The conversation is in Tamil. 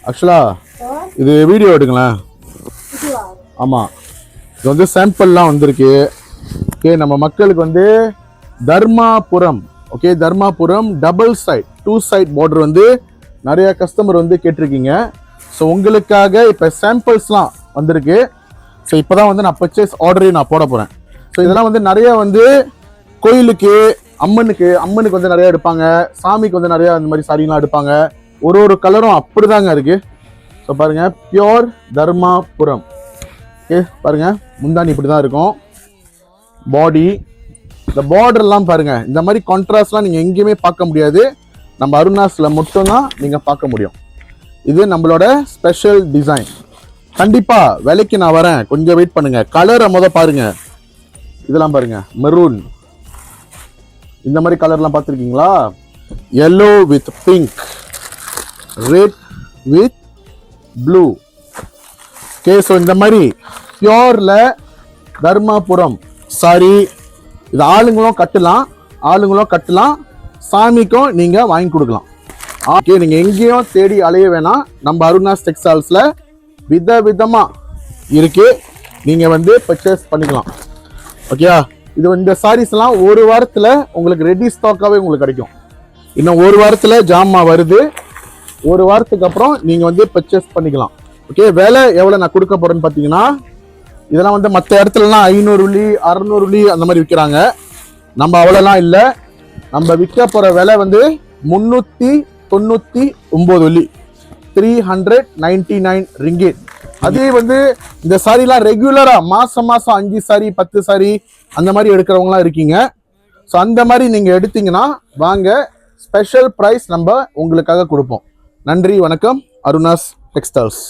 ஆக்சுவலா இது வீடியோ எடுங்களேன். ஆமாம், இது வந்து சாம்பிள்லாம் வந்திருக்கு. ஓகே, நம்ம மக்களுக்கு வந்து Dharmapuram, okay Dharmapuram double side 2 side border வந்து நிறைய கஸ்டமர் வந்து கேட்டிருக்கீங்க. ஸோ உங்களுக்காக இப்போ சாம்பிள்ஸ்லாம் வந்திருக்கு. ஸோ இப்போ தான் வந்து நான் பர்ச்சேஸ் ஆர்டரையும் நான் போட போகிறேன். ஸோ இதெல்லாம் வந்து நிறைய வந்து கோயிலுக்கு அம்மனுக்கு வந்து நிறைய எடுப்பாங்க, சாமிக்கு வந்து நிறைய அந்த மாதிரி சாரிலாம் எடுப்பாங்க. ஒரு கலரும் அப்படிதாங்க இருக்கு. ஸோ பாருங்க, பியோர் தர்மாபுரம். ஓகே பாருங்க, முந்தானி இப்படி தான் இருக்கும். பாடி, இந்த பார்டர்லாம் பாருங்க, இந்த மாதிரி கான்ட்ராஸ்ட்லாம் நீங்கள் எங்கேயுமே பார்க்க முடியாது. நம்ம அருணாஸில் மட்டும்தான் நீங்கள் பார்க்க முடியும். இது நம்மளோட ஸ்பெஷல் டிசைன். கண்டிப்பாக விலைக்கு நான் வரேன், கொஞ்சம் வெயிட் பண்ணுங்க. கலரை பாருங்க, இதெல்லாம் பாருங்க, மெரூன் இந்த மாதிரி கலர்லாம் பார்த்துருக்கீங்களா? yellow with pink, red with blue. Okay, so இந்த மாதிரி பியோர்ல தர்மாபுரம் சாரி. இது ஆளுங்களும் கட்டலாம், சாமிக்கும் நீங்க வாங்கி கொடுக்கலாம். ஓகே, நீங்க எங்கேயும் தேடி அலைய வேணாம். நம்ம அருணாஸ் டெக்ஸ்டைல்ஸ்ல விதமா இருக்கு, நீங்க வந்து பர்ச்சேஸ் பண்ணிக்கலாம். ஓகே, இது இந்த சாரீஸ் எல்லாம் ஒரு வாரத்துல உங்களுக்கு ரெடி ஸ்டாக்காவே உங்களுக்கு கிடைக்கும். இன்னும் ஒரு வாரத்துல ஜாமா வருது, ஒரு வாரத்துக்கு அப்புறம் நீங்க வந்து பர்ச்சேஸ் பண்ணிக்கலாம். ஓகே, விலை எவ்வளவு நான் கொடுக்க போறேன்னு பாத்தீங்கன்னா, இதெல்லாம் வந்து மற்ற இடத்துலலாம் 500 வெள்ளி 600 வெள்ளி அந்த மாதிரி விற்கிறாங்க. நம்ம அவ்வளோலாம் இல்லை. நம்ம விற்க போற விலை வந்து 399 வெள்ளி, 399 ரிங்கிட். அதே வந்து இந்த சாரிலாம் ரெகுலரா மாசம் 5 சாரி 10 சாரி அந்த மாதிரி எடுக்கிறவங்களாம் இருக்கீங்க. ஸோ அந்த மாதிரி நீங்க எடுத்தீங்கன்னா வாங்க, ஸ்பெஷல் ப்ரைஸ் நம்ம உங்களுக்காக கொடுப்போம். நன்றி, வணக்கம். அருணாஸ் டெக்ஸ்டைல்ஸ்.